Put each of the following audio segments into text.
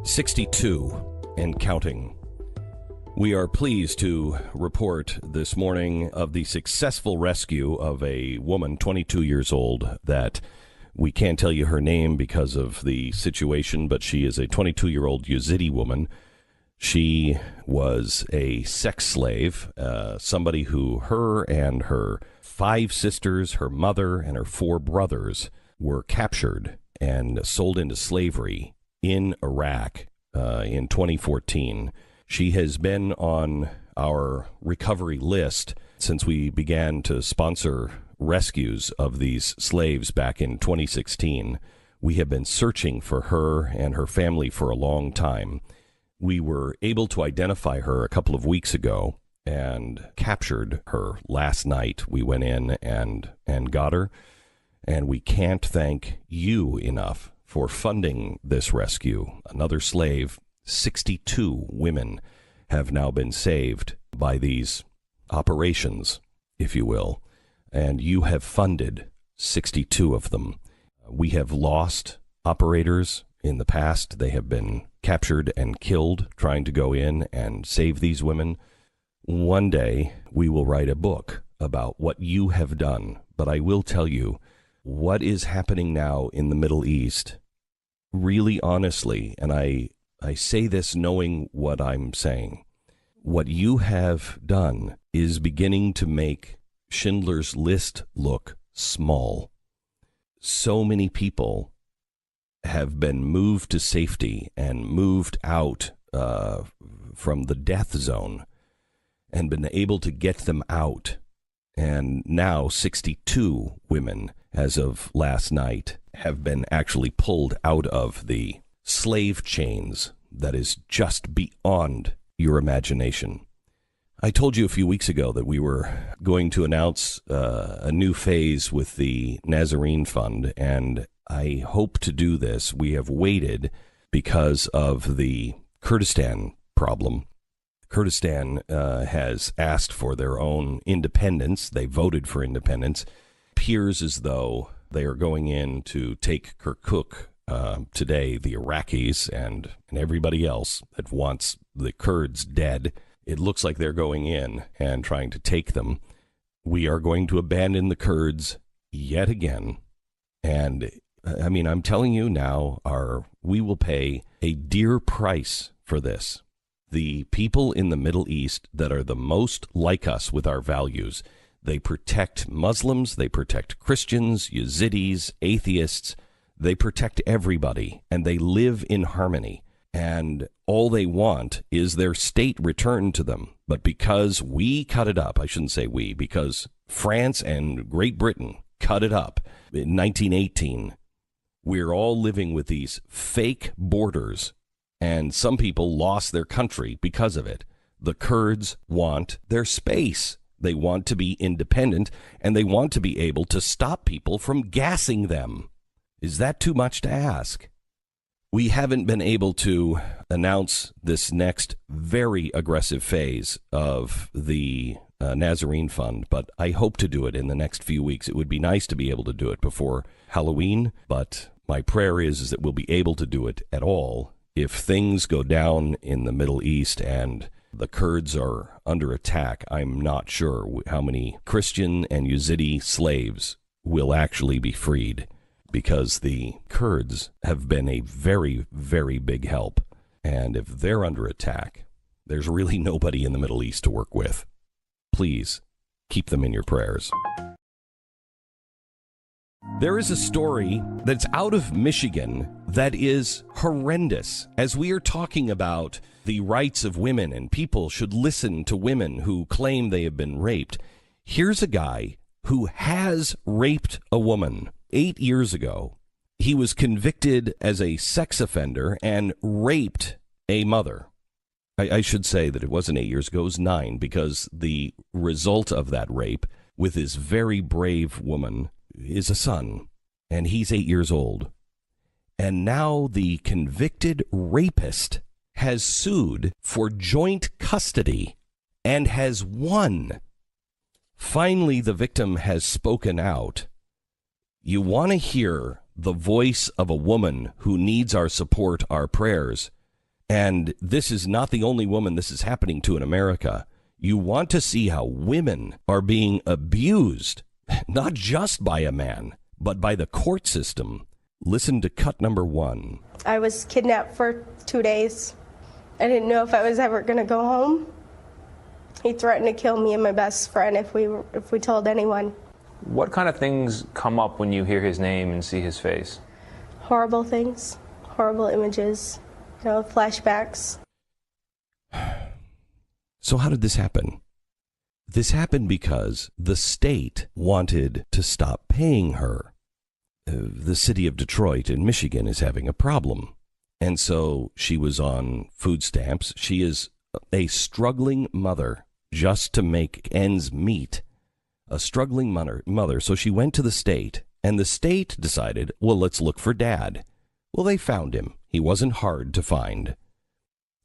62 and counting. We are pleased to report this morning of the successful rescue of a woman, 22 years old, that we can't tell you her name because of the situation, but she is a 22-year-old Yazidi woman. She was a sex slave, somebody who her and her 5 sisters, her mother, and her 4 brothers were captured and sold into slavery in Iraq in 2014. She has been on our recovery list since we began to sponsor rescues of these slaves back in 2016. We have been searching for her and her family for a long time. We were able to identify her a couple of weeks ago and captured her last night. We went in and got her, and we can't thank you enough for funding this rescue. Another slave, 62 women have now been saved by these operations, if you will, and you have funded 62 of them. We have lost operators in the past. They have been captured and killed trying to go in and save these women. One day we will write a book about what you have done, but I will tell you what is happening now in the Middle East, really honestly, and I say this knowing what I'm saying. What you have done is beginning to make Schindler's List look small. So many people have been moved to safety and moved out from the death zone and been able to get them out. And now 62 women, as of last night, have been actually pulled out of the slave chains that is just beyond your imagination. I told you a few weeks ago that we were going to announce a new phase with the Nazarene Fund, and I hope to do this. We have waited because of the Kurdistan problem. Kurdistan has asked for their own independence. They voted for independence. Appears as though they are going in to take Kirkuk today. The Iraqis and everybody else that wants the Kurds dead, it looks like they're going in and trying to take them. We are going to abandon the Kurds yet again. And I mean, I'm telling you now, we will pay a dear price for this. The people in the Middle East that are the most like us with our values, they protect Muslims, they protect Christians, Yazidis, atheists, they protect everybody, and they live in harmony. And all they want is their state returned to them. But because we cut it up, I shouldn't say we, because France and Great Britain cut it up in 1918, we're all living with these fake borders, and some people lost their country because of it. The Kurds want their space. They want to be independent, and they want to be able to stop people from gassing them. Is that too much to ask? We haven't been able to announce this next very aggressive phase of the Nazarene Fund, but I hope to do it in the next few weeks. It would be nice to be able to do it before Halloween, but my prayer is that we'll be able to do it at all. If things go down in the Middle East and the Kurds are under attack, I'm not sure how many Christian and Yazidi slaves will actually be freed, because the Kurds have been a very, very big help. And if they're under attack, there's really nobody in the Middle East to work with. Please keep them in your prayers. There is a story that's out of Michigan that is horrendous. As we are talking about the rights of women and people should listen to women who claim they have been raped, here's a guy who has raped a woman. 8 years ago, he was convicted as a sex offender and raped a mother. I should say that it wasn't 8 years ago, it was 9, because the result of that rape with this very brave woman is a son, and he's 8 years old. And now the convicted rapist has sued for joint custody and has won. Finally, the victim has spoken out. You want to hear the voice of a woman who needs our support, our prayers. And this is not the only woman this is happening to in America. You want to see how women are being abused, not just by a man, but by the court system. Listen to cut number 1. I was kidnapped for 2 days. I didn't know if I was ever going to go home. He threatened to kill me and my best friend if we told anyone. What kind of things come up when you hear his name and see his face? Horrible things, horrible images, flashbacks. So how did this happen? This happened because the state wanted to stop paying her. The city of Detroit in Michigan is having a problem. And so she was on food stamps. She is a struggling mother just to make ends meet. A struggling mother. So she went to the state, and the state decided, well, let's look for Dad. Well, they found him. He wasn't hard to find.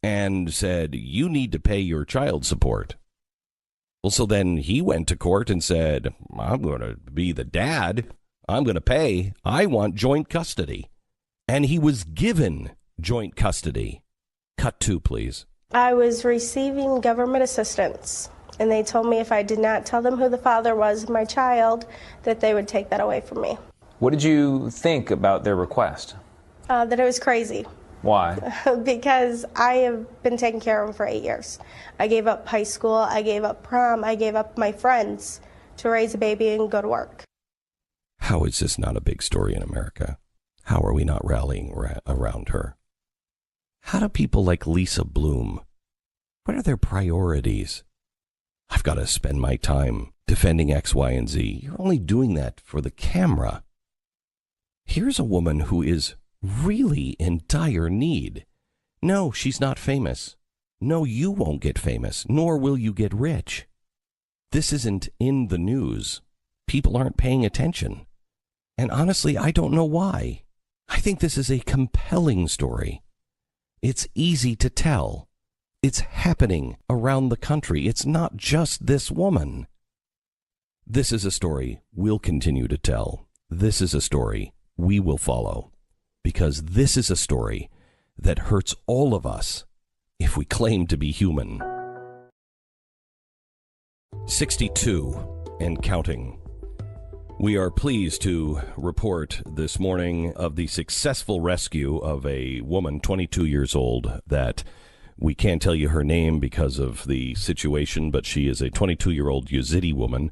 And said, you need to pay your child support. Well, so then he went to court and said, I'm going to be the dad. I'm going to pay. I want joint custody. And he was given joint custody. Cut 2, please. I was receiving government assistance, and they told me if I did not tell them who the father was of my child, that they would take that away from me. What did you think about their request? That it was crazy. Why? Because I have been taking care of him for 8 years. I gave up high school, I gave up prom, I gave up my friends to raise a baby and go to work. How is this not a big story in America? How are we not rallying around her? How do people like Lisa Bloom, what are their priorities? I've got to spend my time defending X, Y, and Z. You're only doing that for the camera. Here's a woman who is really in dire need. No, she's not famous. No, you won't get famous, nor will you get rich. This isn't in the news. People aren't paying attention. And honestly, I don't know why. I think this is a compelling story. It's easy to tell. It's happening around the country. It's not just this woman. This is a story we'll continue to tell. This is a story we will follow. Because this is a story that hurts all of us if we claim to be human. 62 and counting. We are pleased to report this morning of the successful rescue of a woman, 22 years old, that we can't tell you her name because of the situation, but she is a 22-year-old Yazidi woman.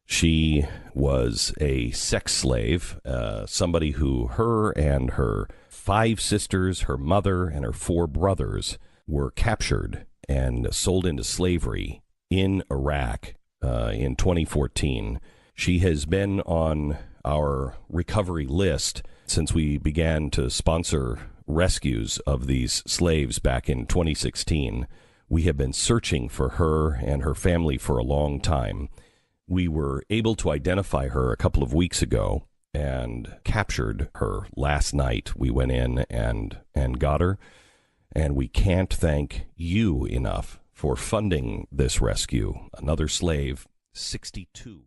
She was a sex slave, somebody who her and her 5 sisters, her mother, and her 4 brothers were captured and sold into slavery in Iraq in 2014. She has been on our recovery list since we began to sponsor rescues of these slaves back in 2016. We have been searching for her and her family for a long time. We were able to identify her a couple of weeks ago and captured her last night. We went in and got her, and we can't thank you enough for funding this rescue. Another slave, 62.